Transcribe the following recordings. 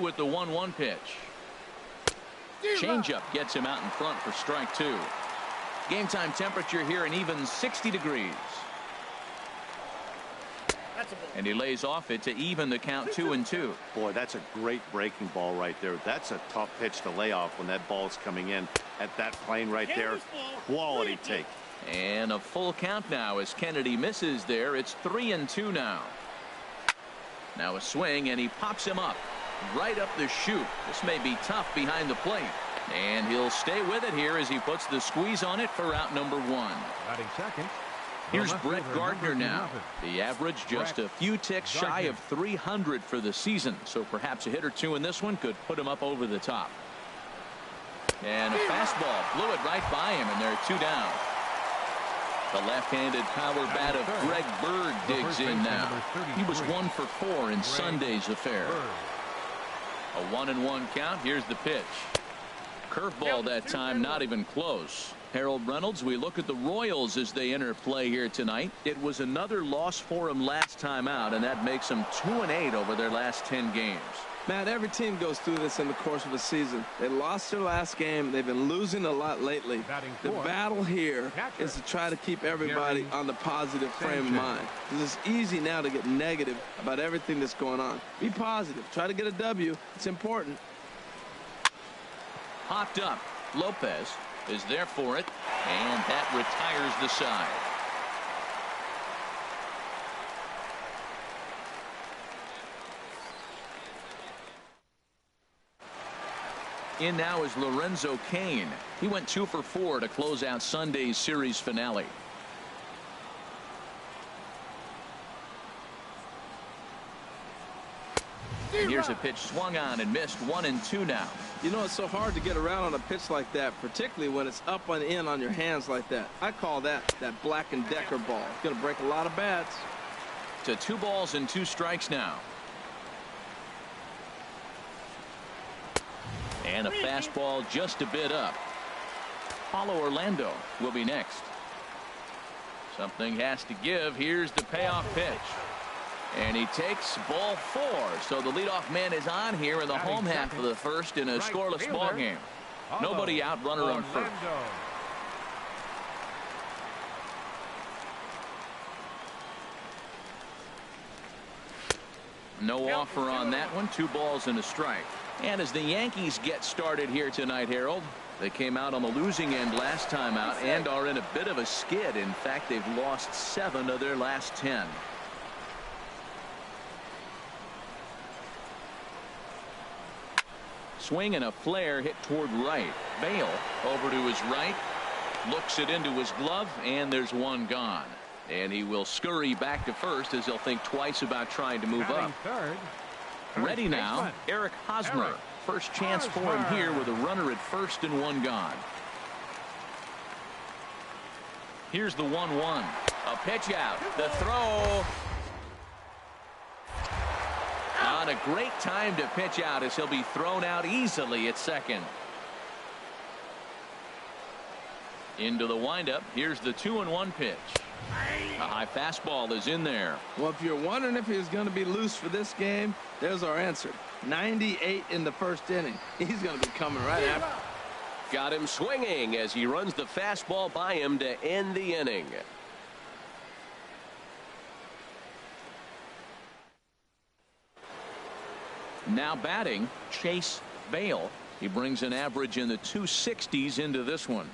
with the 1-1 pitch. Changeup gets him out in front for strike 2. Game time temperature here an even 60 degrees. And he lays off it to even the count 2-2. Boy, that's a great breaking ball right there. That's a tough pitch to lay off when that ball's coming in at that plane right there. Quality take. And a full count now as Kennedy misses there. It's 3-2 now. Now a swing, and he pops him up right up the chute. This may be tough behind the plate. And he'll stay with it here as he puts the squeeze on it for out number 1. Batting second. Here's Brett Gardner now. The average just a few ticks shy of 300 for the season. So perhaps a hit or two in this one could put him up over the top. And a fastball blew it right by him, and they're 2 down. The left-handed power bat of Greg Bird digs in now. He was 1 for 4 in Sunday's affair. A 1-1 count. Here's the pitch. Curveball that time, not even close. Harold Reynolds, we look at the Royals as they enter play here tonight. It was another loss for them last time out, and that makes them 2-8 over their last 10 games. Matt, every team goes through this in the course of a season. They lost their last game. They've been losing a lot lately. The battle here is to try to keep everybody on the positive frame of mind. Because it's easy now to get negative about everything that's going on. Be positive. Try to get a W. It's important. Popped up. Lopez is there for it, and that retires the side. In now is Lorenzo Cain. He went 2 for 4 to close out Sunday's series finale. Here's a pitch swung on and missed. 1-2 now. You know, it's so hard to get around on a pitch like that, particularly when it's up and in on your hands like that. I call that Black & Decker ball. It's going to break a lot of bats. To 2 balls and 2 strikes now. And a fastball just a bit up. Paulo Orlando will be next. Something has to give. Here's the payoff pitch. And he takes ball 4. So the leadoff man is on here in the home half of the first in a scoreless ball game. Nobody out, runner on first. No offer on that one. 2 balls and a strike. And as the Yankees get started here tonight, Harold, they came out on the losing end last time out and are in a bit of a skid. In fact, they've lost 7 of their last 10. Swing and a flare hit toward right. Bale over to his right. Looks it into his glove, and there's 1 gone. And he will scurry back to first as he'll think twice about trying to move up. Ready now, Eric Hosmer. First chance for him here with a runner at first and 1 gone. Here's the 1-1. A pitch out. The throw. On a great time to pitch out as he'll be thrown out easily at second. Into the windup. Here's the 2-1 pitch. A high fastball is in there. Well, if you're wondering if he was going to be loose for this game, there's our answer. 98 in the first inning. He's going to be coming right after. Got him swinging as he runs the fastball by him to end the inning. Now batting, Chase Bale. He brings an average in the 260s into this one.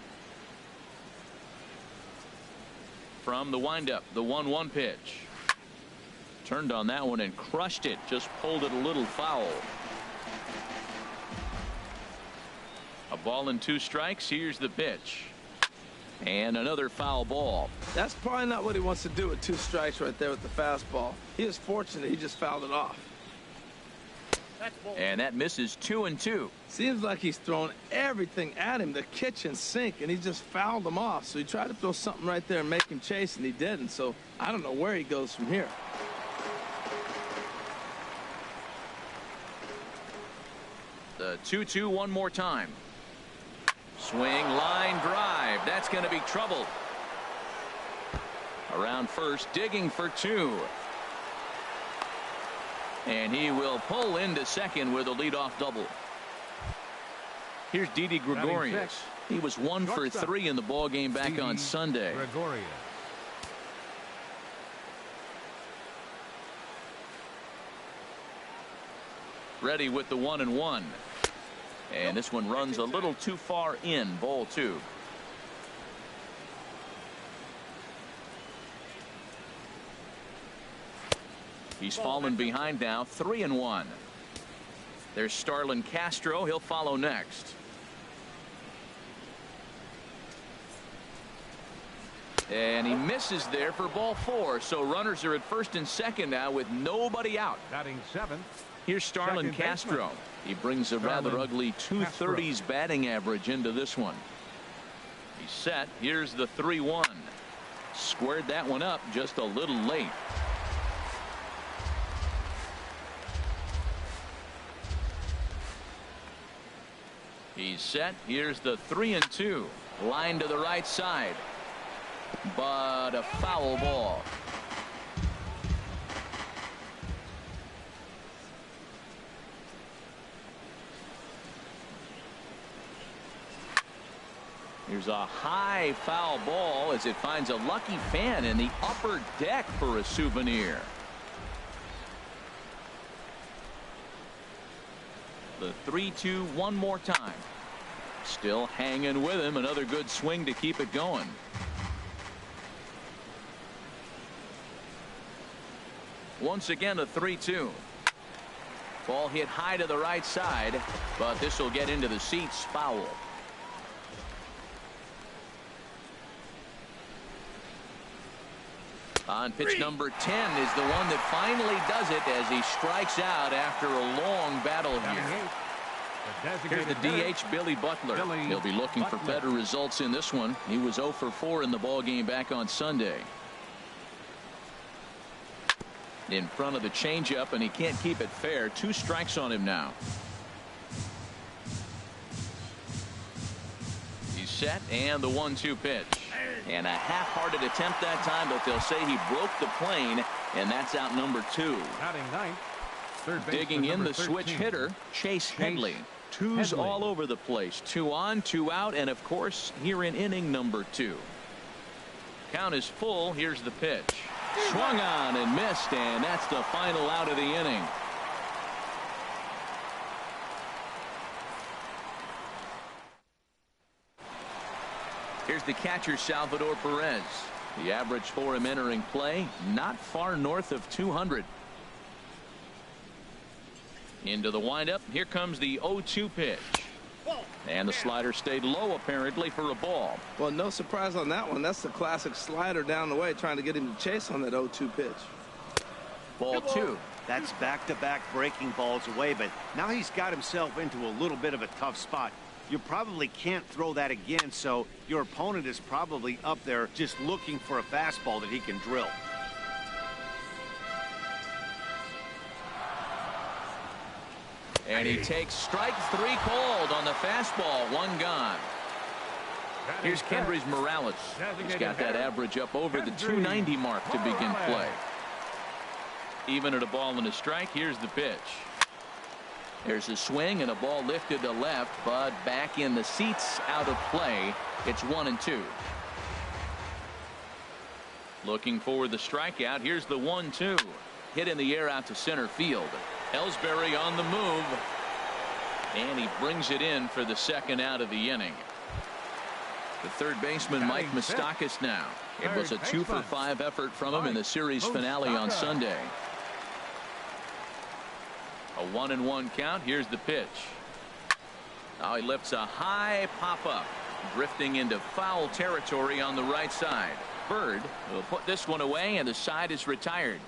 From the windup, the 1-1 pitch. Turned on that one and crushed it. Just pulled it a little foul. A ball and 2 strikes. Here's the pitch. And another foul ball. That's probably not what he wants to do with 2 strikes right there with the fastball. He is fortunate he just fouled it off. And that misses 2-2. Seems like he's thrown everything at him, the kitchen sink, and he just fouled him off. So he tried to throw something right there and make him chase, and he didn't. So I don't know where he goes from here. The 2-2 one more time. Swing, line drive. That's going to be trouble. Around first, digging for 2. And he will pull into second with a leadoff double. Here's Didi Gregorius. He was 1 for 3 in the ball game back on Sunday. Gregorius. Ready with the 1-1. And this one runs a little too far in. Ball 2. He's fallen behind now. 3-1. There's Starlin Castro. He'll follow next. And he misses there for ball 4. So runners are at first and second now with nobody out. Batting 7th. Here's Starlin Castro. He brings a rather ugly 230s batting average into this one. He's set. Here's the 3-1. Squared that one up just a little late. He's set. Here's the 3-2. Line to the right side. But a foul ball. Here's a high foul ball as it finds a lucky fan in the upper deck for a souvenir. The 3-2 one more time. Still hanging with him. Another good swing to keep it going. Once again a 3-2. Ball hit high to the right side, but this will get into the seats. Foul. On pitch number 10 is the one that finally does it as he strikes out after a long battle here. Here's the DH, Billy Butler. He'll be looking for better results in this one. He was 0 for 4 in the ball game back on Sunday. In front of the changeup, and he can't keep it fair. 2 strikes on him now. He's set, and the 1-2 pitch. And a half-hearted attempt that time, but they'll say he broke the plane, and that's out number 2. Digging in the switch hitter, Chase Headley. 2's all over the place. 2 on, 2 out, and of course here in inning number 2. Count is full. Here's the pitch. Swung on and missed, and that's the final out of the inning. Here's the catcher, Salvador Perez. The average for him entering play, not far north of 200. Into the windup. Here comes the 0-2 pitch. And the slider stayed low, apparently, for a ball. Well, no surprise on that one. That's the classic slider down the way, trying to get him to chase on that 0-2 pitch. Ball 2. That's back-to-back breaking balls away, but now he's got himself into a little bit of a tough spot. You probably can't throw that again, so your opponent is probably up there just looking for a fastball that he can drill. And he takes strike 3 called on the fastball. 1 gone. Here's Kendrys Morales. He's got that average up over the 290 mark to begin play. Even at a ball and a strike. Here's the pitch. There's a swing and a ball lifted to left, but back in the seats, out of play. It's 1-2. Looking for the strikeout. Here's the 1-2. Hit in the air out to center field. Ellsbury on the move, and he brings it in for the second out of the inning. The third baseman, Mike Moustakas, now. It was a 2 for 5 effort from him in the series finale on Sunday. A 1-1 count. Here's the pitch. Now he lifts a high pop-up, drifting into foul territory on the right side. Bird will put this one away, and the side is retired.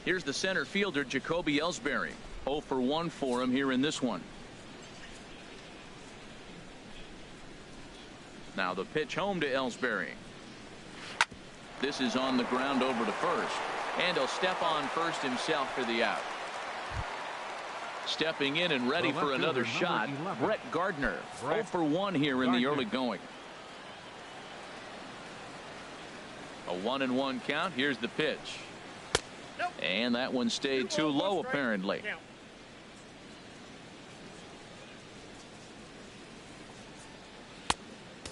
Here's the center fielder, Jacoby Ellsbury. 0 for 1 for him here in this one. Now the pitch home to Ellsbury. This is on the ground over to first. And he'll step on first himself for the out. Stepping in and ready for another shot, Brett Gardner. 0 for 1 here in the early going. 1-1 count. Here's the pitch. And that one stayed too low, apparently.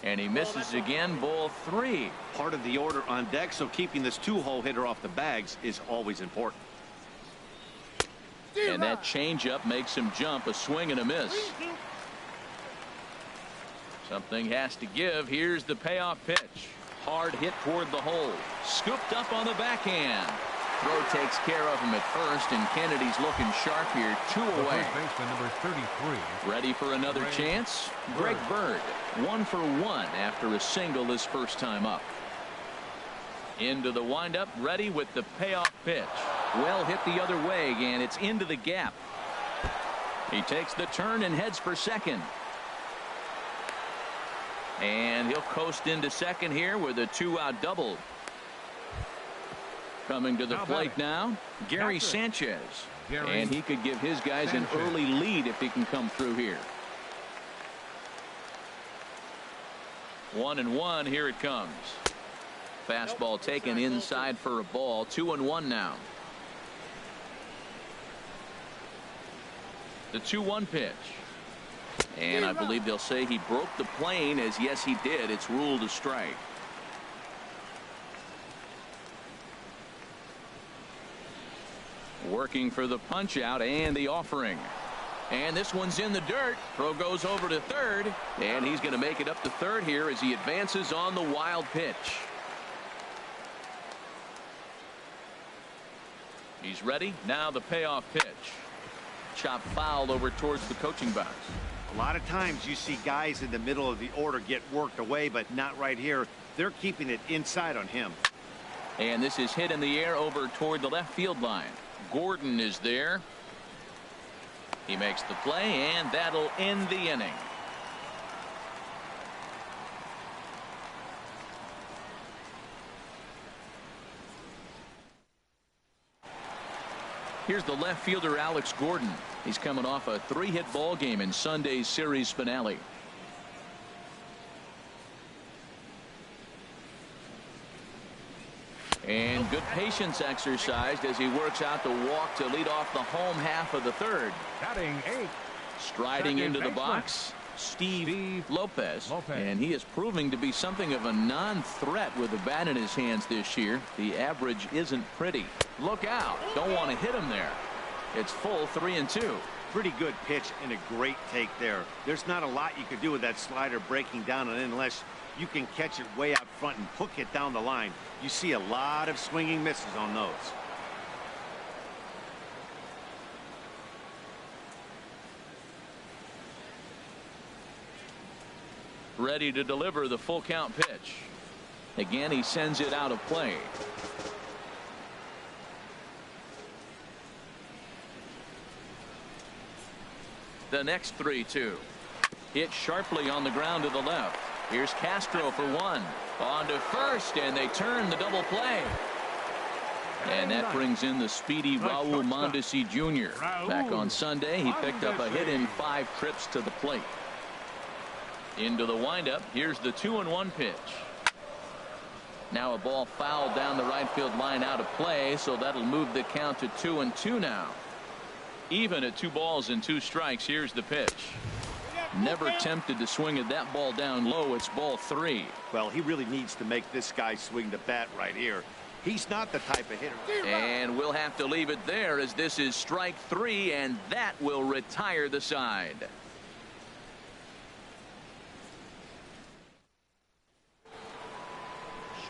And he misses again. Ball 3. Part of the order on deck, so keeping this 2-hole hitter off the bags is always important. And that changeup makes him jump. A swing and a miss. Something has to give. Here's the payoff pitch. Hard hit toward the hole. Scooped up on the backhand. Throw takes care of him at first, and Kennedy's looking sharp here. 2 away. Baseman number 33. Ready for another chance? Greg Bird. 1 for 1 after a single his first time up. Into the windup, ready with the payoff pitch. Well hit the other way, and it's into the gap. He takes the turn and heads for second. And he'll coast into second here with a 2-out double. Coming to the plate now, Gary Sanchez. And he could give his guys an early lead if he can come through here. 1-1, here it comes. Fastball taken inside for a ball. 2-1 now. The 2-1 pitch. And I believe they'll say he broke the plane, as yes he did. It's ruled a strike. Working for the punch out and the offering. And this one's in the dirt. Throw goes over to third, and he's going to make it up to third here as he advances on the wild pitch. He's ready. Now the payoff pitch. Chop foul over towards the coaching box. A lot of times you see guys in the middle of the order get worked away, but not right here. They're keeping it inside on him. And this is hit in the air over toward the left field line. Gordon is there. He makes the play, and that'll end the inning. Here's the left fielder, Alex Gordon. He's coming off a 3-hit ball game in Sunday's series finale. And good patience exercised as he works out the walk to lead off the home half of the third. Batting 8. Striding into the box, Steve Lopez. And he is proving to be something of a non-threat with the bat in his hands this year. The average isn't pretty. Look out. Don't want to hit him there. It's full 3-2. Pretty good pitch and a great take there. There's not a lot you could do with that slider breaking down and unless you can catch it way out front and hook it down the line. You see a lot of swinging misses on those. Ready to deliver the full count pitch. Again, he sends it out of play. The next 3-2. Hit sharply on the ground to the left. Here's Castro for 1. On to first, and they turn the double play. And that brings in the speedy Raul Mondesi Jr. Back on Sunday, he picked up a hit in 5 trips to the plate. Into the windup. Here's the 2-1 pitch. Now a ball fouled down the right field line out of play, so that'll move the count to 2-2 now. Even at 2 balls and 2 strikes. Here's the pitch. Never tempted to swing at that ball down low. It's ball 3. Well, he really needs to make this guy swing the bat right here. He's not the type of hitter. And we'll have to leave it there as this is strike 3, and that will retire the side.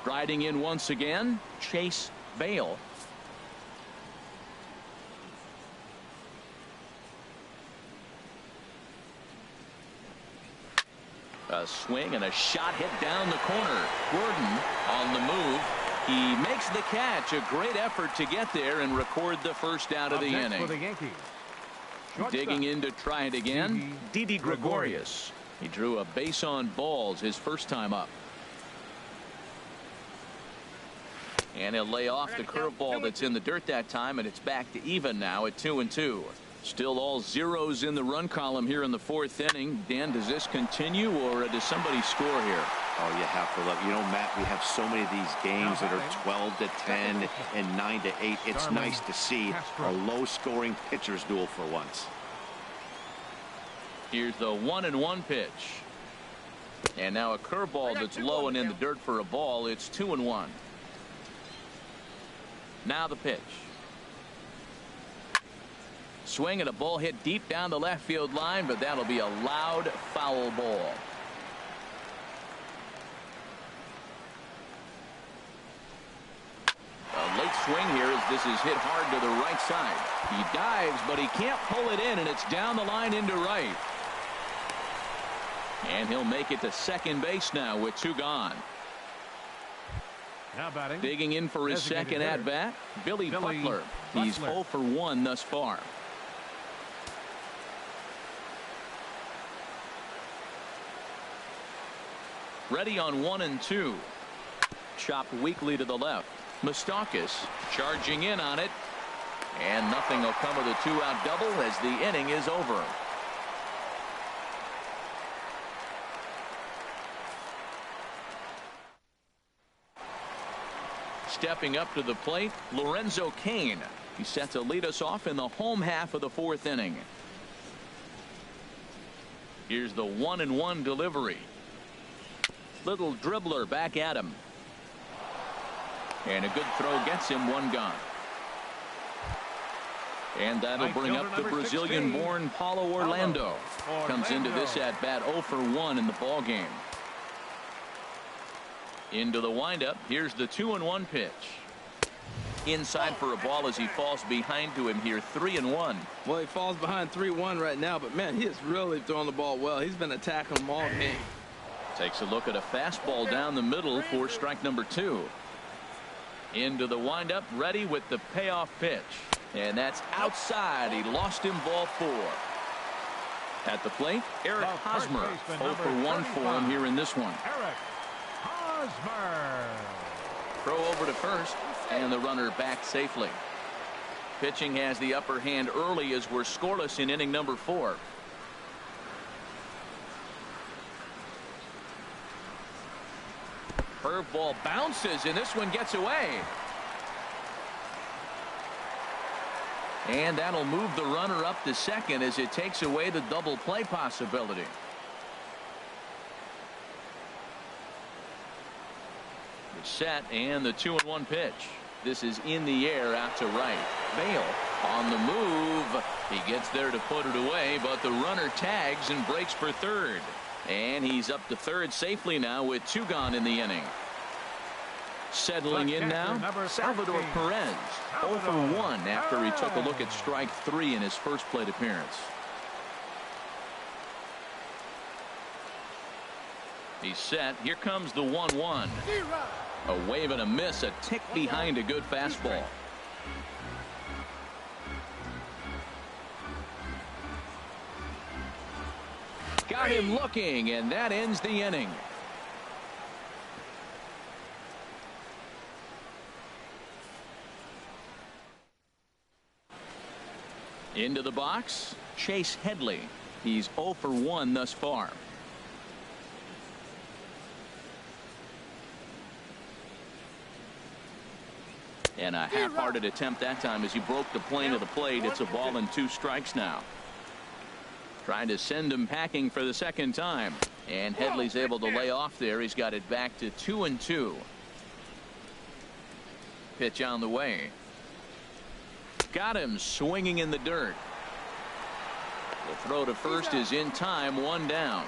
Striding in once again, Chase Bale. A swing and a shot hit down the corner. Gordon on the move. He makes the catch. A great effort to get there and record the first out of the inning. For the Yankees. Digging in to try it again, Didi Gregorius. He drew a base on balls his first time up. And he'll lay off the curveball that's in the dirt that time, and it's back to even now at 2-2. Still all zeros in the run column here in the 4th inning. Dan, does this continue, or does somebody score here? Oh, you have to love. You know, Matt, we have so many of these games that are 12-10 and 9-8. It's nice to see a low-scoring pitcher's duel for once. Here's the 1-1 pitch. And now a curveball that's low and in the dirt for a ball. It's 2-1. Now the pitch. Swing and a ball hit deep down the left field line, but that'll be a loud foul ball. A late swing here as this is hit hard to the right side. He dives, but he can't pull it in, and it's down the line into right. And he'll make it to second base now with 2 gone. Now batting. Digging in for his second at bat, Billy Butler. He's 0 for 1 thus far. Ready on 1-2. Chopped weakly to the left. Moustakas charging in on it, and nothing will come of the 2-out double as the inning is over. Stepping up to the plate, Lorenzo Cain. He's set to lead us off in the home half of the 4th inning. Here's the 1-1 delivery. Little dribbler back at him. And a good throw gets him 1 gone. And that'll bring up the Brazilian-born Paulo Orlando. Comes into this at bat 0 for 1 in the ball game. Into the windup. Here's the 2-1 pitch. Inside for a ball as he falls behind to him here. 3-1. Well, he falls behind 3-1 right now, but man, he is really throwing the ball well. He's been attacking them all game. Takes a look at a fastball down the middle for strike number 2. Into the windup, ready with the payoff pitch. And that's outside. He lost him, ball 4. At the plate, Eric Hosmer. 0 for 1 for him here in this one. Eric Hosmer. Throw over to first, and the runner back safely. Pitching has the upper hand early as we're scoreless in inning number 4. Curveball bounces, and this one gets away. And that'll move the runner up to second as it takes away the double play possibility. The set and the 2-1 pitch. This is in the air out to right. Bale on the move. He gets there to put it away, but the runner tags and breaks for third. And he's up to third safely now with 2 gone in the inning. Settling in now, Salvador Perez. 0 for 1 after he took a look at strike 3 in his first plate appearance. He's set. Here comes the 1-1. A wave and a miss, a tick behind a good fastball. Got him looking, and that ends the inning. Into the box, Chase Headley. He's 0 for 1 thus far. And a half-hearted attempt that time as he broke the plane of the plate. It's a ball and 2 strikes now. Trying to send him packing for the second time. And Headley's able to lay off there. He's got it back to 2-2. Pitch on the way. Got him swinging in the dirt. The throw to first is in time. 1 down.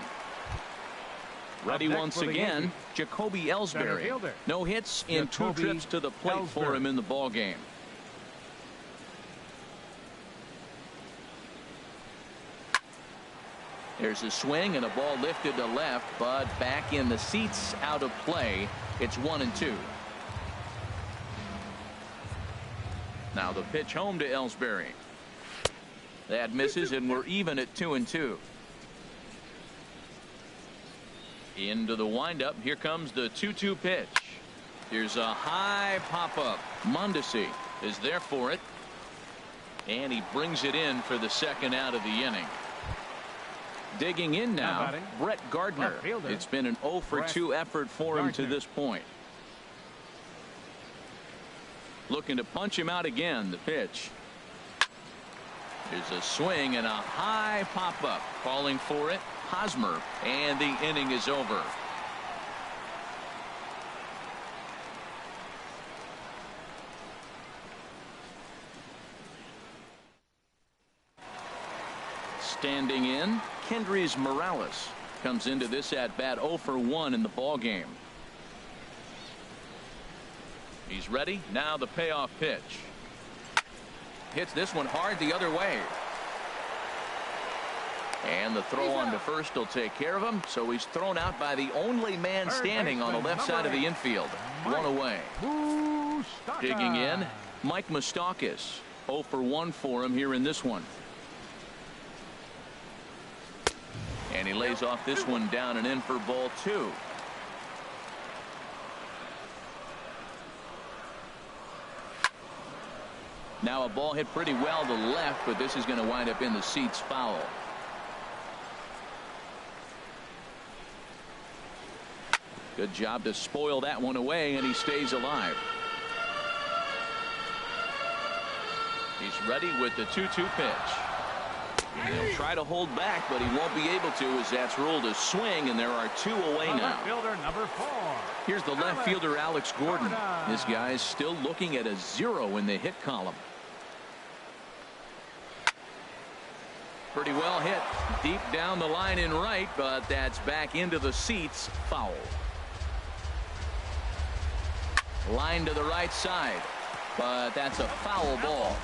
Ready once again, Jacoby Ellsbury. No hits in 2 trips to the plate for him in the ball game. There's a swing and a ball lifted to left, but back in the seats, out of play. It's 1-2. Now the pitch home to Ellsbury. That misses, and we're even at 2-2. Into the windup. Here comes the 2-2 pitch. Here's a high pop-up. Mondesi is there for it. And he brings it in for the second out of the inning. Digging in now, Brett Gardner. It's been an 0 for 2 effort for him to this point. Looking to punch him out again. The pitch. There's a swing and a high pop-up. Calling for it, Hosmer, and the inning is over. Standing in, Kendrys Morales comes into this at bat 0 for 1 in the ball game. He's ready. Now the payoff pitch. Hits this one hard the other way. And the throw on to first will take care of him. So he's thrown out by the only man standing on the left side of the infield. One away. Digging in, Mike Moustakas. 0 for 1 for him here in this one. And he lays off this one down and in for ball 2. Now a ball hit pretty well to left, but this is going to wind up in the seats foul. Good job to spoil that one away, and he stays alive. He's ready with the 2-2 pitch. He'll try to hold back, but he won't be able to, as that's ruled a swing, and there are 2 away now. Fielder number 4. Here's the left fielder, Alex Gordon. This guy is still looking at a 0 in the hit column. Pretty well hit deep down the line in right, but that's back into the seats. Foul. Line to the right side, but that's a foul ball.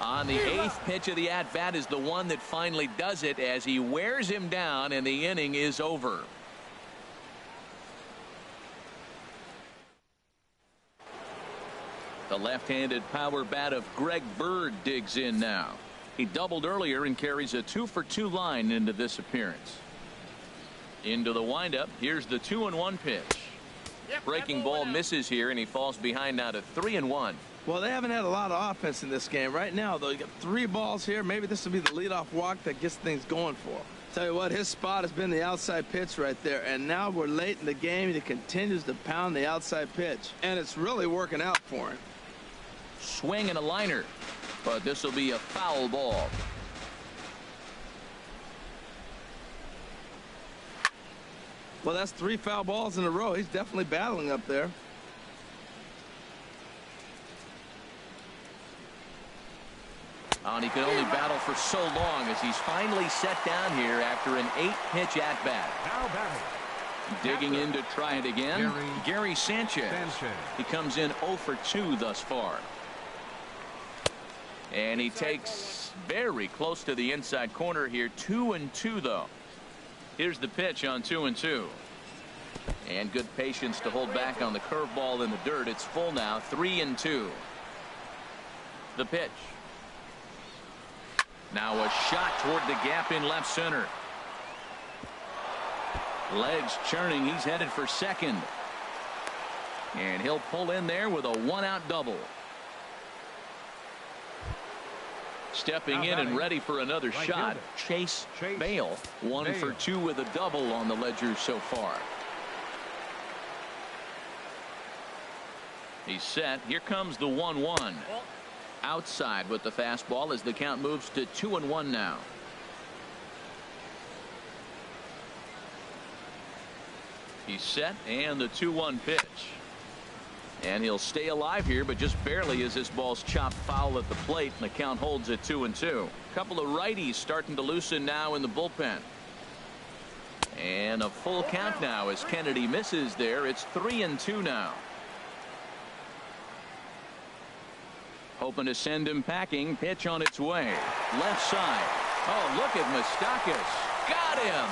On the 8th pitch of the at-bat is the one that finally does it as he wears him down, and the inning is over. The left-handed power bat of Greg Bird digs in now. He doubled earlier and carries a 2 for 2 line into this appearance. Into the windup. Here's the 2-1 pitch. Breaking ball misses here, and he falls behind now to 3-1. Well, they haven't had a lot of offense in this game. Right now, though, you got 3 balls here. Maybe this will be the leadoff walk that gets things going for him. Tell you what, his spot has been the outside pitch right there, and now we're late in the game, and he continues to pound the outside pitch, and it's really working out for him. Swing and a liner, but this will be a foul ball. Well, that's 3 foul balls in a row. He's definitely battling up there. And he could only battle for so long as he's finally set down here after an 8-pitch at-bat. Now batting. Digging in to try it again, Gary Sanchez. He comes in 0 for 2 thus far. And he takes very close to the inside corner here. 2-2 though. Here's the pitch on 2-2. And good patience to hold back on the curveball in the dirt. It's full now. 3-2. The pitch. Now a shot toward the gap in left center. Legs churning. He's headed for second. And he'll pull in there with a 1-out double. Stepping in and ready for another shot, Chase Bale. 1 for 2 with a double on the ledger so far. He's set. Here comes the 1-1. Outside with the fastball as the count moves to 2-1 now. He's set, and the 2-1 pitch. And he'll stay alive here, but just barely as this ball's chopped foul at the plate, and the count holds at 2-2. Couple of righties starting to loosen now in the bullpen. And a full count now as Kennedy misses there. It's 3-2 now. Hoping to send him packing. Pitch on its way. Left side. Oh, look at Moustakas. Got him.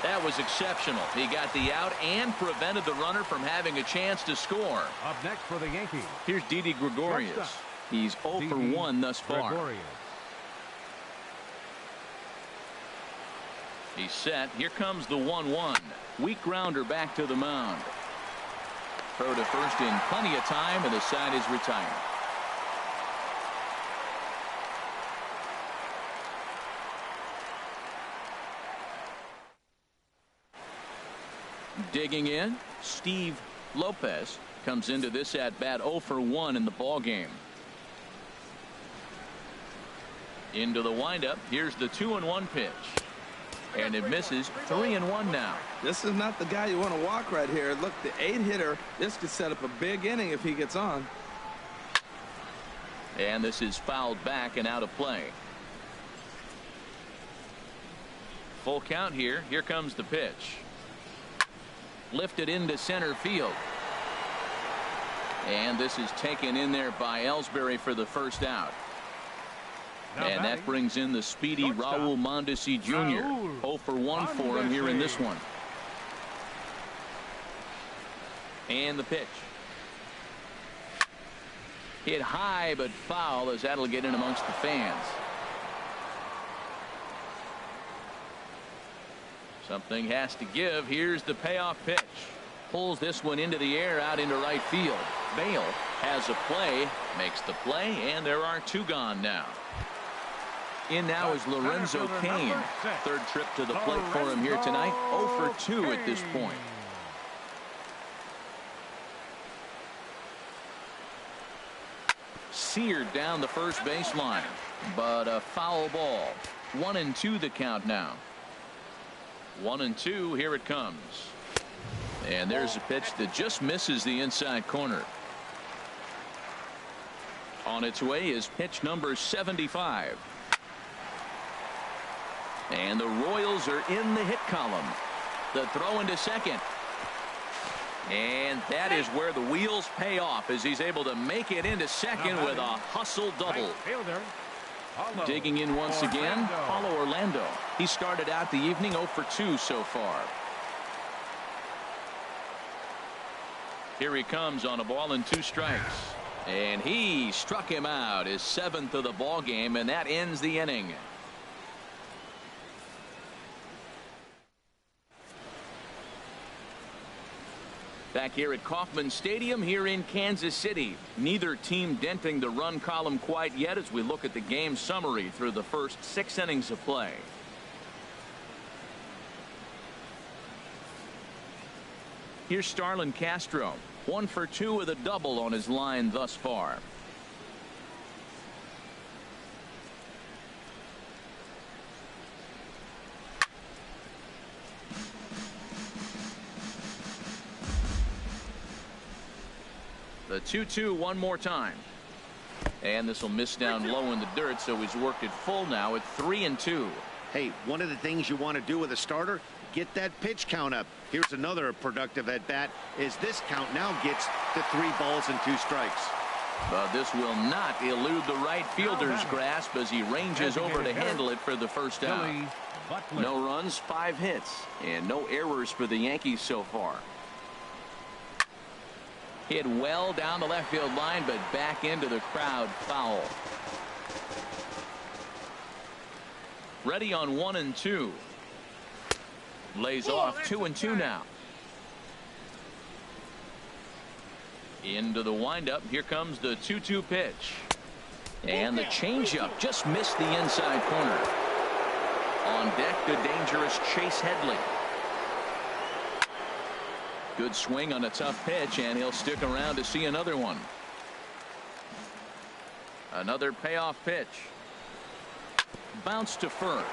That was exceptional. He got the out and prevented the runner from having a chance to score. Up next for the Yankees. Here's Didi Gregorius. He's 0 for 1 thus far. He's set. Here comes the 1-1. Weak grounder back to the mound. Throw to first in plenty of time, and the side is retired. Digging in, Steve Lopez comes into this at bat 0 for 1 in the ball game. Into the windup. Here's the 2-1 pitch. And it misses. 3-1 now. This is not the guy you want to walk right here. Look, the 8-hitter, this could set up a big inning if he gets on. And this is fouled back and out of play. Full count here. Here comes the pitch. Lifted into center field. And this is taken in there by Ellsbury for the first out. And that brings in the speedy Raul Mondesi Jr. 0 for 1 for him here in this one. And the pitch. Hit high but foul, as that'll get in amongst the fans. Something has to give. Here's the payoff pitch. Pulls this one into the air out into right field. Bale has a play, makes the play, and there are 2 gone now. In now is Lorenzo Cain. Third trip to the plate for him here tonight. 0 for 2 at this point. Seared down the first baseline, but a foul ball. 1-2 the count now. 1-2. Here it comes. And there's a pitch that just misses the inside corner. On its way is pitch number 75. And the Royals are in the hit column. The throw into second. And that is where the wheels pay off, as he's able to make it into second with a hustle double. Digging in once again, Paulo Orlando. He started out the evening 0 for 2 so far. Here he comes on a ball and 2 strikes. And he struck him out, his 7th of the ball game, and that ends the inning. Back here at Kauffman Stadium here in Kansas City. Neither team denting the run column quite yet as we look at the game summary through the first 6 innings of play. Here's Starlin Castro. 1 for 2 with a double on his line thus far. The 2-2 one more time. And this will miss down low in the dirt, so he's worked it full now at 3-2. Hey, one of the things you want to do with a starter, get that pitch count up. Here's another productive at bat, as this count now gets to 3 balls and 2 strikes. But this will not elude the right fielder's grasp as he ranges over to handle it for the first out. No runs, 5 hits, and no errors for the Yankees so far. Hit well down the left field line, but back into the crowd, foul. Ready on 1-2. Lays off 2-2 now. Into the windup. Here comes the 2-2 pitch. And the changeup just missed the inside corner. On deck, the dangerous Chase Headley. Good swing on a tough pitch, and he'll stick around to see another one. Another payoff pitch. Bounce to first.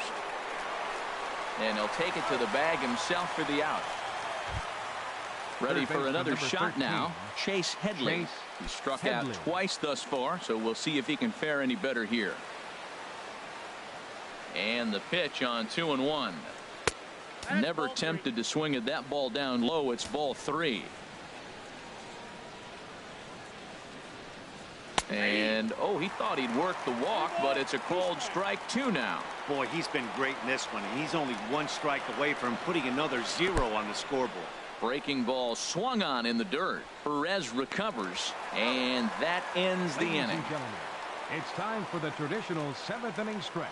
And he'll take it to the bag himself for the out. Ready for another shot 13. Now. Chase Headley. He struck out twice thus far, so we'll see if he can fare any better here. And the pitch on 2-1. Never tempted to swing at that ball down low. It's ball 3. And he thought he'd work the walk, but it's a called strike 2 now. Boy, he's been great in this one. He's only 1 strike away from putting another 0 on the scoreboard. Breaking ball swung on in the dirt. Perez recovers, and that ends the inning. It's time for the traditional 7th inning stretch.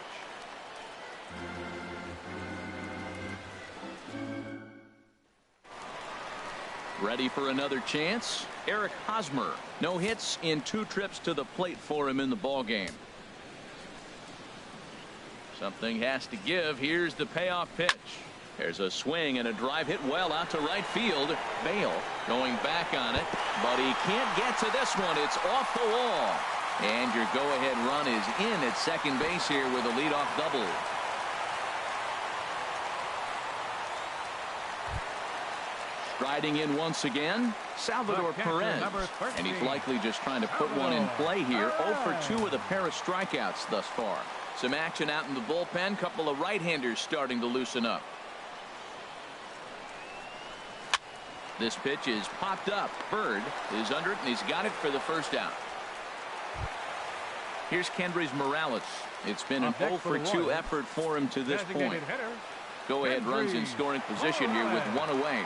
Ready for another chance? Eric Hosmer. No hits in 2 trips to the plate for him in the ball game. Something has to give. Here's the payoff pitch. There's a swing and a drive hit well out to right field. Bale going back on it, but he can't get to this one. It's off the wall. And your go-ahead run is in at second base here with a leadoff double. Striding in once again, Salvador Perez. And he's likely just trying to put one in play here. 0 for 2 with a pair of strikeouts thus far. Some action out in the bullpen. Couple of right-handers starting to loosen up. This pitch is popped up. Bird is under it, and he's got it for the first out. Here's Kendrys Morales. It's been an 0 for 2 effort for him to this point. Go-ahead runs in scoring position here with one away.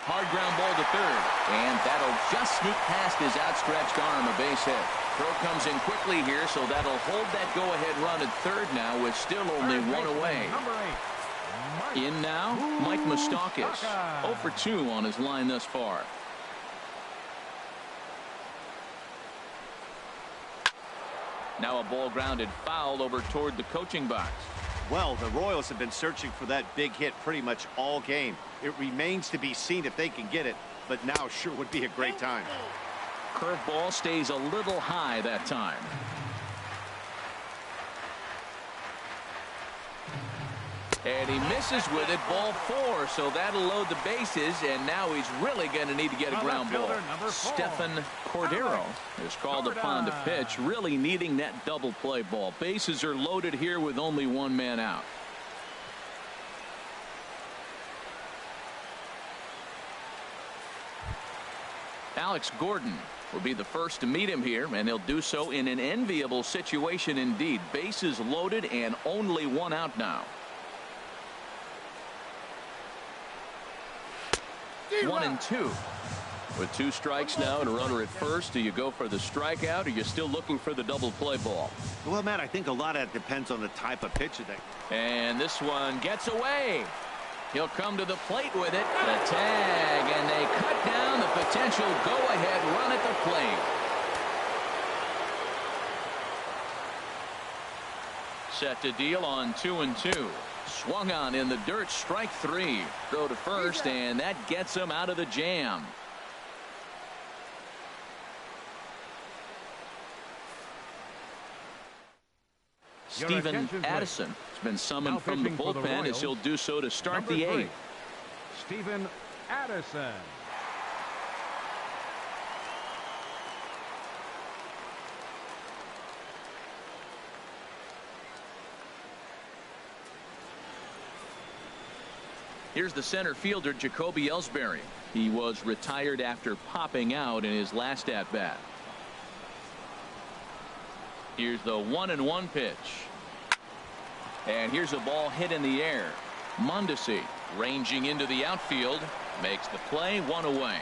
Hard ground ball to third, and that'll just sneak past his outstretched arm, a base hit. Throw comes in quickly here, so that'll hold that go-ahead run at third now with still only one away. In now, Mike Moustakas. 0 for 2 on his line thus far. Now a ball grounded foul over toward the coaching box. Well, the Royals have been searching for that big hit pretty much all game. It remains to be seen if they can get it, but now sure would be a great time. Curveball stays a little high that time. And he misses with it, ball 4, so that'll load the bases, and now he's really going to need to get a ground ball. Stephan Cordero is called upon to pitch, really needing that double play ball. Bases are loaded here with only one man out. Alex Gordon will be the first to meet him here, and he'll do so in an enviable situation indeed. Bases loaded and only one out now. 1-2. With 2 strikes now and a runner at first, do you go for the strikeout, or are you still looking for the double play ball? Well, Matt, I think a lot of that depends on the type of pitcher. And this one gets away. He'll come to the plate with it. The tag, and they cut down the potential go-ahead run at the plate. Set to deal on 2-2. Swung on in the dirt, strike 3. Throw to first, and that gets him out of the jam. Steven Addison has been summoned from the bullpen as he'll do so to start the 8th. Steven Addison. Here's the center fielder, Jacoby Ellsbury. He was retired after popping out in his last at-bat. Here's the 1-1 pitch. And here's a ball hit in the air. Mondesi ranging into the outfield. Makes the play, 1 away.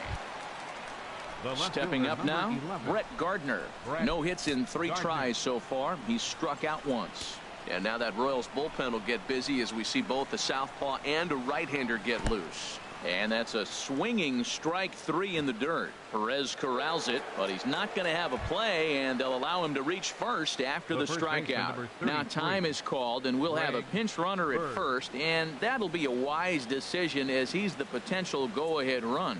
Stepping up now, 11. Brett Gardner. No hits in 3 tries so far. He's struck out once. And now that Royals bullpen will get busy as we see both the southpaw and a right-hander get loose. And that's a swinging strike 3 in the dirt. Perez corrals it, but he's not going to have a play, and they'll allow him to reach first after the strikeout. Now time is called, and we'll have a pinch runner at first, and that'll be a wise decision as he's the potential go-ahead run.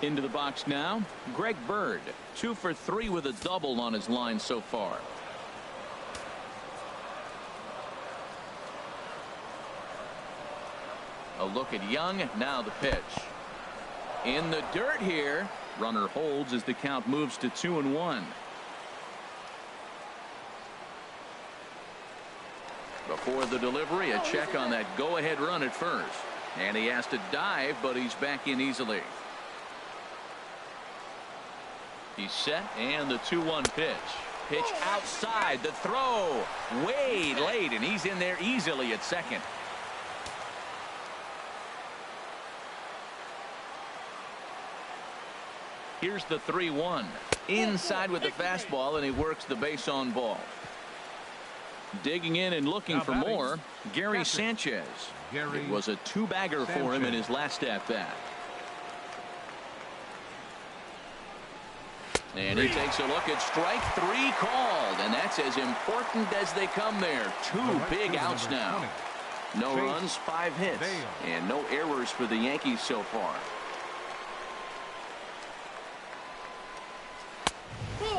Into the box now, Greg Bird. 2 for 3 with a double on his line so far. A look at Young. Now the pitch. In the dirt here. Runner holds as the count moves to 2-1. Before the delivery, a check on that go-ahead run at first. And he has to dive, but he's back in easily. He's set, and the 2-1 pitch. Pitch outside. The throw way late, and he's in there easily at second. Here's the 3-1. Inside with the fastball, and he works the base on ball. Digging in and looking for more, Gary Sanchez. It was a 2-bagger for him in his last at bat. And he takes a look at strike 3 called, and that's as important as they come there. 2 big outs now. No runs, 5 hits, and no errors for the Yankees so far.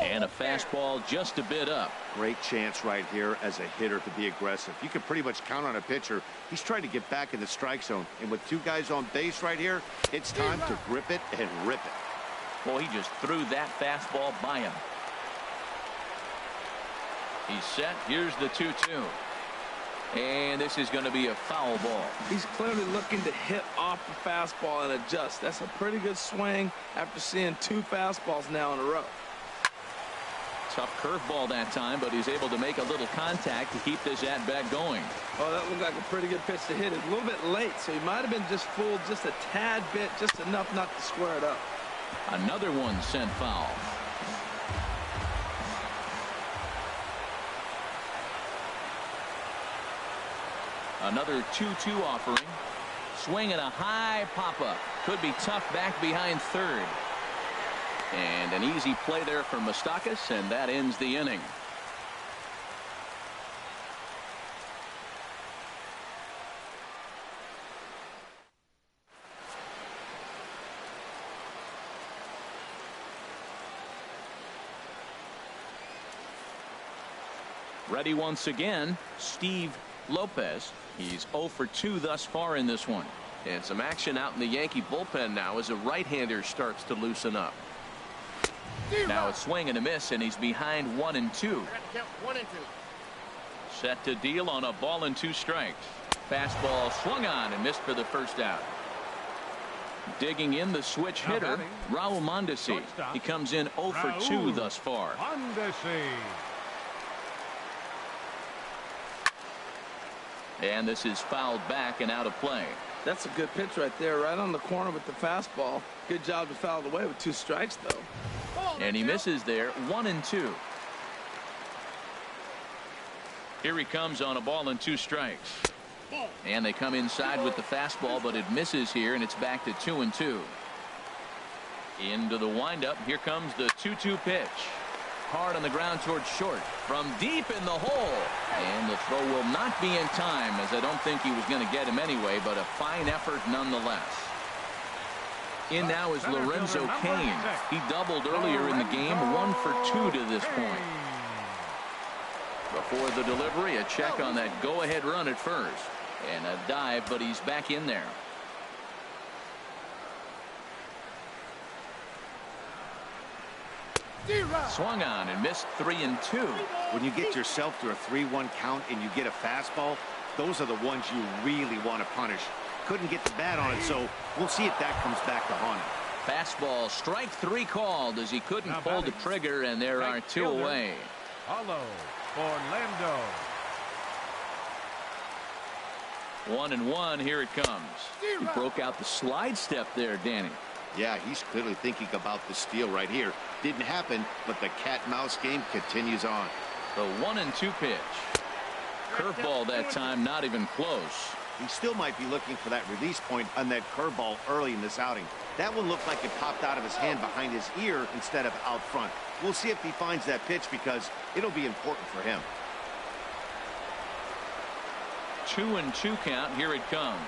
And a fastball just a bit up. Great chance right here as a hitter to be aggressive. You can pretty much count on a pitcher. He's trying to get back in the strike zone. And with 2 guys on base right here, it's time to grip it and rip it. Well, he just threw that fastball by him. He's set. Here's the 2-2. And this is going to be a foul ball. He's clearly looking to hit off the fastball and adjust. That's a pretty good swing after seeing 2 fastballs now in a row. Tough curveball that time, but he's able to make a little contact to keep this at-bat going. Oh, that looked like a pretty good pitch to hit it. A little bit late, so he might have been just fooled just a tad bit, just enough not to square it up. Another one sent foul. Another 2-2 offering. Swing and a high pop-up. Could be tough back behind third. And an easy play there for Moustakas, and that ends the inning. Ready once again, Steve Lopez. He's 0 for 2 thus far in this one. And some action out in the Yankee bullpen now as a right-hander starts to loosen up. Now a swing and a miss, and he's behind 1-2. Set to deal on a ball and 2 strikes. Fastball swung on and missed for the first out. Digging in the switch hitter, Raul Mondesi. He comes in 0 for 2 thus far. And this is fouled back and out of play. That's a good pitch right there, right on the corner with the fastball. Good job to foul it away with 2 strikes, though. And he misses there, 1-2. Here he comes on a ball and 2 strikes. And they come inside with the fastball, but it misses here, and it's back to 2-2. Into the windup. Here comes the 2-2 pitch. Hard on the ground towards short. From deep in the hole. And the throw will not be in time, as I don't think he was going to get him anyway, but a fine effort nonetheless. In now is Lorenzo Cain. He doubled earlier in the game, 1 for 2 to this point. Before the delivery, a check on that go-ahead run at first. And a dive, but he's back in there. Swung on and missed 3-2. When you get yourself to a 3-1 count and you get a fastball, those are the ones you really want to punish. Couldn't get the bat on it, so we'll see if that comes back to haunt him. Fastball, strike 3 called as he couldn't pull the trigger, and there are 2 away. Hello, Orlando. 1-1, here it comes. He broke out the slide step there, Danny. Yeah, he's clearly thinking about the steal right here. Didn't happen, but the cat-mouse game continues on. The 1-2 pitch. Curveball that time, not even close. He still might be looking for that release point on that curveball early in this outing. That one looked like it popped out of his hand behind his ear instead of out front. We'll see if he finds that pitch because it'll be important for him. 2-2 count. Here it comes.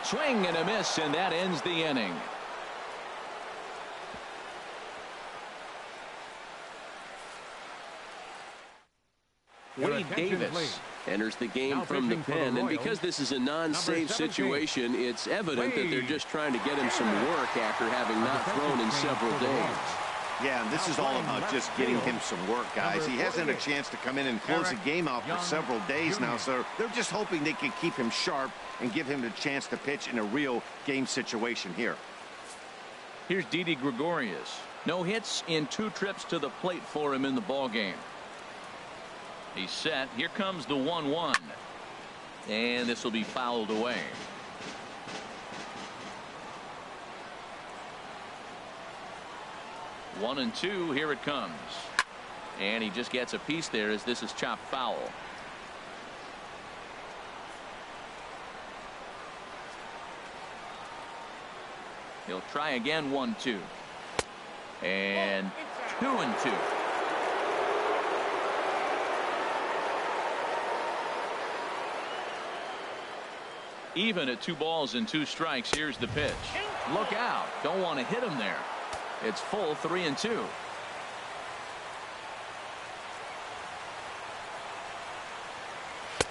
Swing and a miss, and that ends the inning. Wade Davis enters the game from the pen, and because this is a non-save situation, it's evident that they're just trying to get him some work after having not thrown in several days. Yeah, and this is all about just getting him some work, guys. He hasn't had a chance to come in and close the game out for several days now, so they're just hoping they can keep him sharp and give him the chance to pitch in a real game situation here. Here's Didi Gregorius. No hits in 2 trips to the plate for him in the ballgame. He's set. Here comes the 1-1. And this will be fouled away. One and 2. Here it comes. And he just gets a piece there as this is chopped foul. He'll try again. 1-2. And 2-2. Even at 2 balls and 2 strikes. Here's the pitch. Look out. Don't want to hit him there. It's full 3-2.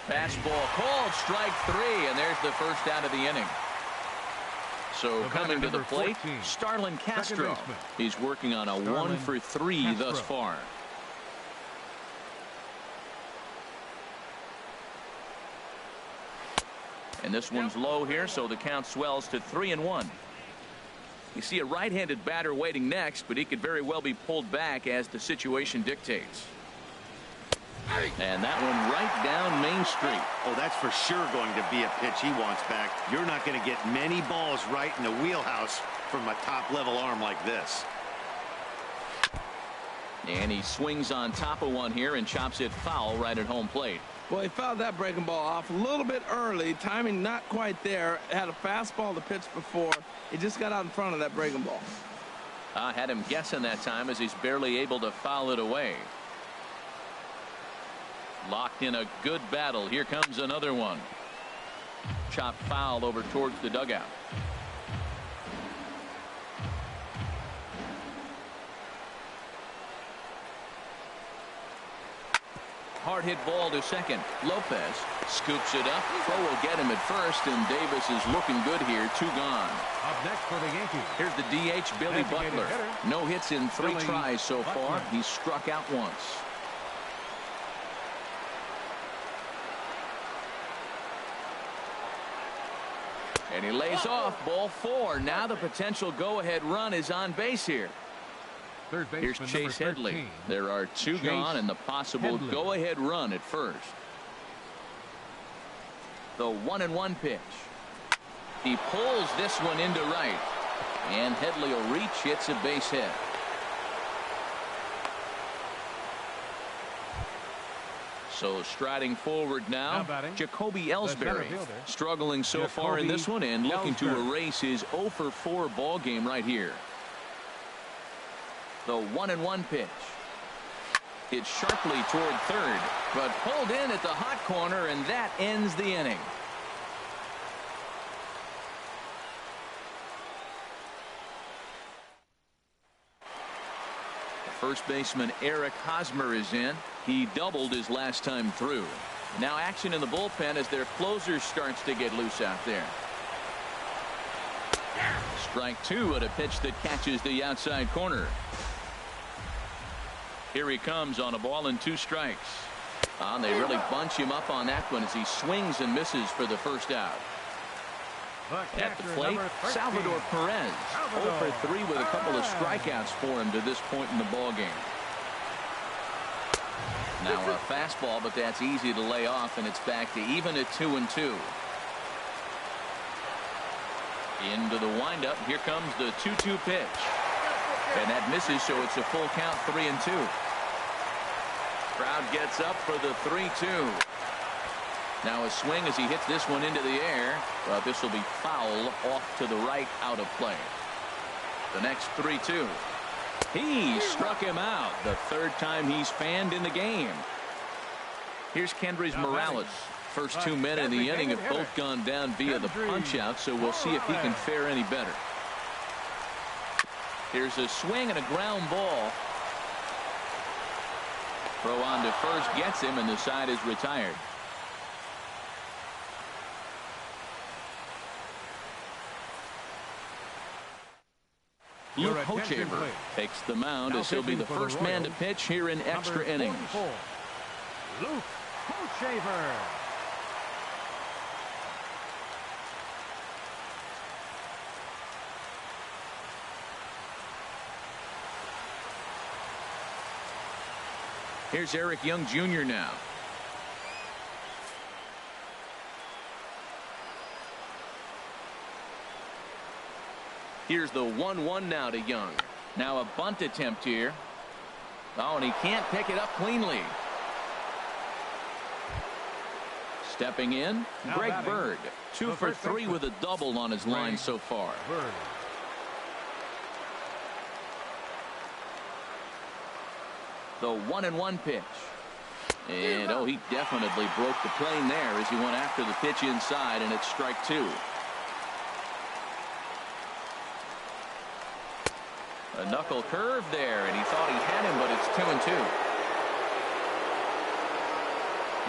Fastball called, strike 3, and there's the first out of the inning. So coming to the plate, 14, Starlin Castro. He's working on a 1 for 3 Castro. thus far. And this one's low here, so the count swells to 3-1. You see a right-handed batter waiting next, but he could very well be pulled back as the situation dictates. And that one right down Main Street. Oh, that's for sure going to be a pitch he wants back. You're not going to get many balls right in the wheelhouse from a top-level arm like this. And he swings on top of one here and chops it foul right at home plate. Well, he fouled that breaking ball off a little bit early. Timing not quite there. Had a fastball to pitch before. He just got out in front of that breaking ball. Had him guessing that time as he's barely able to foul it away. Locked in a good battle. Here comes another one. Chopped foul over towards the dugout. Hard hit ball to second. Lopez scoops it up. Throw will get him at first, and Davis is looking good here. 2 gone. Up next for the Yankees. Here's the DH, Billy Butler. No hits in 3 tries so far. He's struck out once. And he lays off. Ball 4. Now the potential go-ahead run is on base here. Here's Chase Headley. There are 2 gone and the possible go-ahead run at first. The 1-1 pitch. He pulls this one into right. And Headley will reach. It's a base hit. So striding forward now, Jacoby Ellsbury. Struggling so far in this one and looking to erase his 0 for 4 ball game right here. The 1-1 pitch. Hit sharply toward third, but pulled in at the hot corner, and that ends the inning. First baseman Eric Hosmer is in. He doubled his last time through. Now action in the bullpen as their closer starts to get loose out there. Strike 2 at a pitch that catches the outside corner. Here he comes on a ball and 2 strikes. They really bunch him up on that one as he swings and misses for the first out. At the plate, Salvador Perez. 0 for 3 with a couple of strikeouts for him to this point in the ball game. Now a fastball, but that's easy to lay off, and it's back to even at 2-2. Into the windup. Here comes the 2-2 pitch. And that misses, so it's a full count, 3-2. Crowd gets up for the 3-2. Now a swing as he hits this one into the air, but this will be foul off to the right, out of play. The next 3-2. He struck him out. The 3rd time he's fanned in the game. Here's Kendrys Morales. First 2 men in the inning have both gone down via the punch out, so we'll see if he can fare any better. Here's a swing and a ground ball. Throw on to first gets him, and the side is retired. Luke Hochevar takes the mound as he'll be the first man to pitch here in extra innings. Luke Hochevar. Here's Eric Young Jr. now. Here's the 1-1 now to Young. Now a bunt attempt here. Oh, and he can't pick it up cleanly. Stepping in, Greg Bird. 2 for 3 with a double on his line so far. The 1-1 pitch. And, oh, he definitely broke the plane there as he went after the pitch inside, and it's strike two. A knuckle curve there, and he thought he had him, but it's 2-2.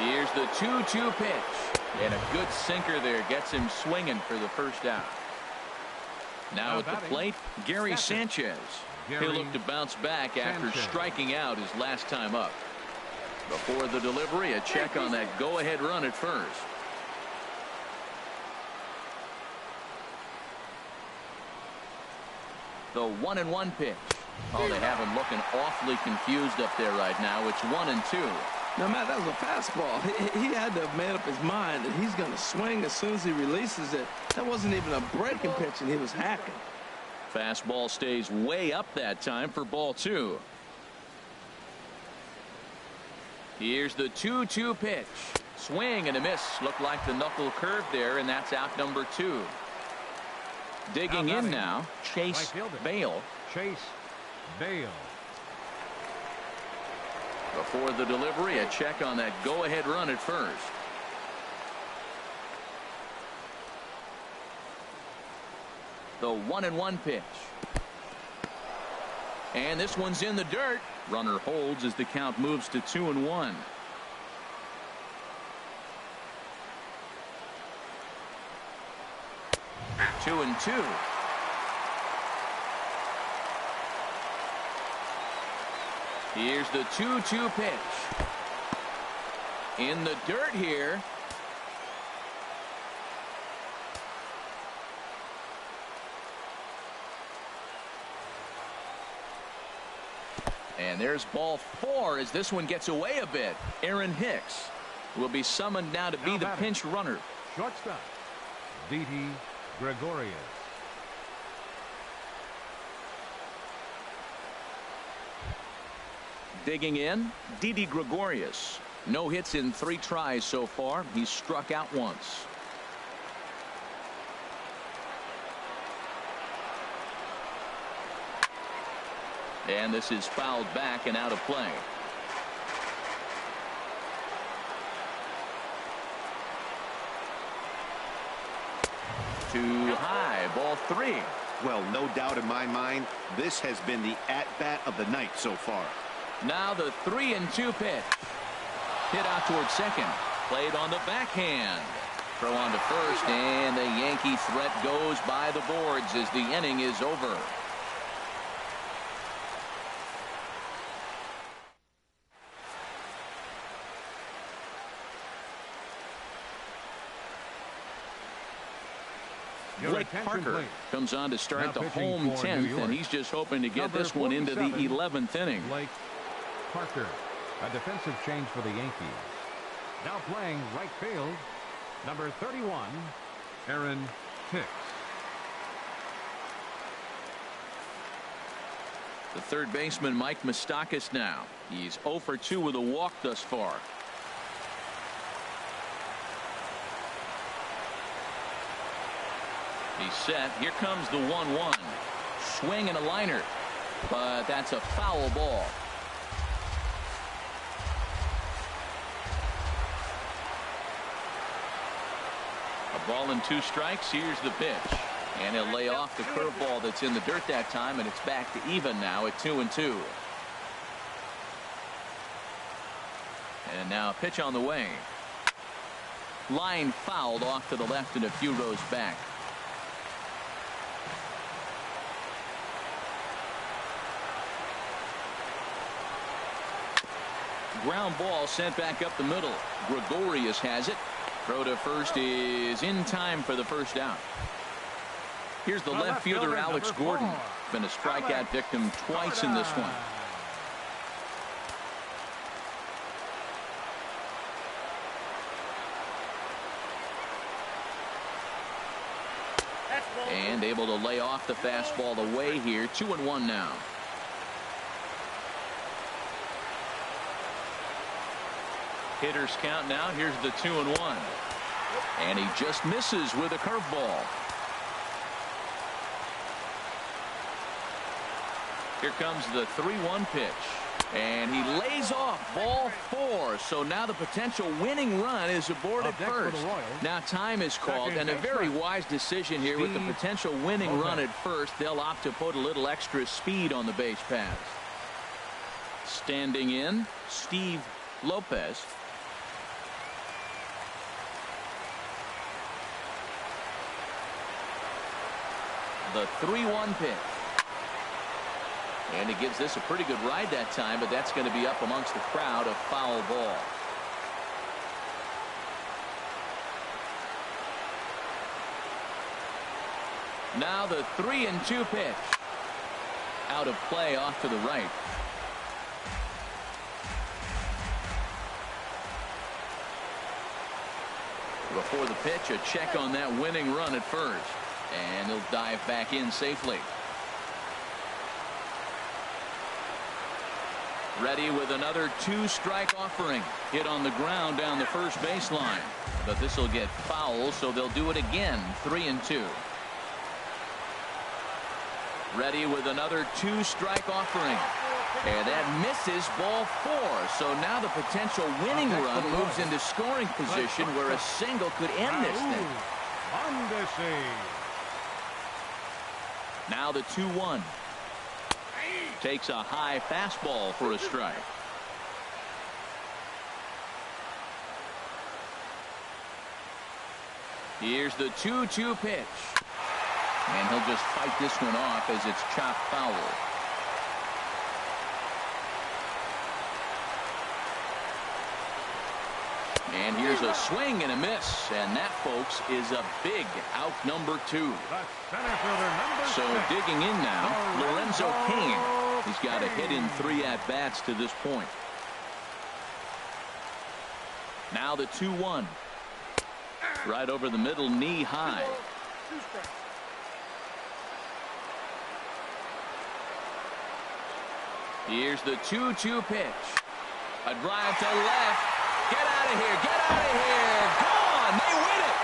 Here's the 2-2 pitch. And a good sinker there gets him swinging for the first out. Now at the plate, Gary Sanchez. He'll look to bounce back after striking out his last time up. Before the delivery, a check on that go-ahead run at first. The 1-1 pitch. Oh, they have him looking awfully confused up there right now. It's 1-2. Now, Matt, that was a fastball. He had to have made up his mind that he's going to swing as soon as he releases it. That wasn't even a breaking pitch, and he was hacking. Fastball stays way up that time for ball two. Here's the 2-2 pitch. Swing and a miss. Looked like the knuckle curve there, and that's out number two. Digging in now, Chase Bale. Before the delivery, a check on that go-ahead run at first. The 1-1 pitch. And this one's in the dirt. Runner holds as the count moves to 2-1. Two and two. Here's the 2-2 pitch. In the dirt here. And there's ball four as this one gets away a bit. Aaron Hicks will be summoned now to be the pinch runner. Shortstop, Didi Gregorius. Digging in, Didi Gregorius. No hits in 3 tries so far. He's struck out once. And this is fouled back and out of play. Too high, ball 3. Well, no doubt in my mind, this has been the at-bat of the night so far. Now the 3-2 pitch. Hit out towards second. Played on the backhand. Throw on to first, and the Yankee threat goes by the boards as the inning is over. Blake Parker comes on to start the home 10th, and he's just hoping to get this one into the 11th inning. Blake Parker, a defensive change for the Yankees. Now playing right field, number 31, Aaron Hicks. The third baseman, Mike Moustakas, now. He's 0 for 2 with a walk thus far. He's set. Here comes the 1-1. Swing and a liner. But that's a foul ball. A ball and 2 strikes. Here's the pitch. And he'll lay off the curveball that's in the dirt that time, and it's back to even now at 2-2. And now a pitch on the way. Line fouled off to the left and a few rows back. Ground ball sent back up the middle. Gregorius has it. Throw to first is in time for the first out. Here's the left fielder, Alex Gordon. Been a strikeout victim twice in this one. And able to lay off the fastball away here. 2-1 now. Hitters count now. Here's the 2-1. And he just misses with a curveball. Here comes the 3-1 pitch. And he lays off ball 4. So now the potential winning run is aboard at first. Now time is called, and a very wise decision here with the potential winning run at first. They'll opt to put a little extra speed on the base paths. Standing in, Steve Lopez. The 3-1 pitch. And he gives this a pretty good ride that time, but that's going to be up amongst the crowd, a foul ball. Now the 3-2 pitch. Out of play off to the right. Before the pitch, a check on that winning run at first. And he'll dive back in safely. Ready with another 2-strike offering. Hit on the ground down the first baseline. But this will get foul, so they'll do it again. 3-2. Ready with another 2-strike offering. And that misses ball 4. So now the potential winning run moves into scoring position where a single could end this thing. Now the 2-1. Takes a high fastball for a strike. Here's the 2-2 pitch. And he'll just fight this one off as it's chopped foul. And here's a swing and a miss. And that, folks, is a big out number 2. So digging in now, Lorenzo Cain. He's got a hit in 3 at-bats to this point. Now the 2-1. Right over the middle, knee high. Here's the 2-2 pitch. A drive to left. Get out of here. Get out of here. Gone. They win it.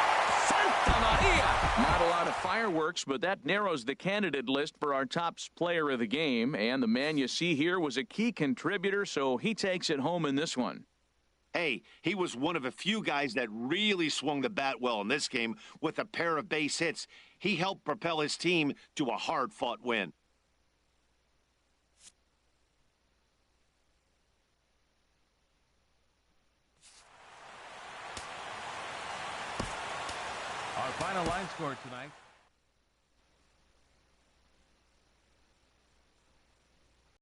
Santa Maria. Not a lot of fireworks, but that narrows the candidate list for our top player of the game. And the man you see here was a key contributor, so he takes it home in this one. Hey, he was one of a few guys that really swung the bat well in this game with a pair of base hits. He helped propel his team to a hard-fought win. Our final line score tonight.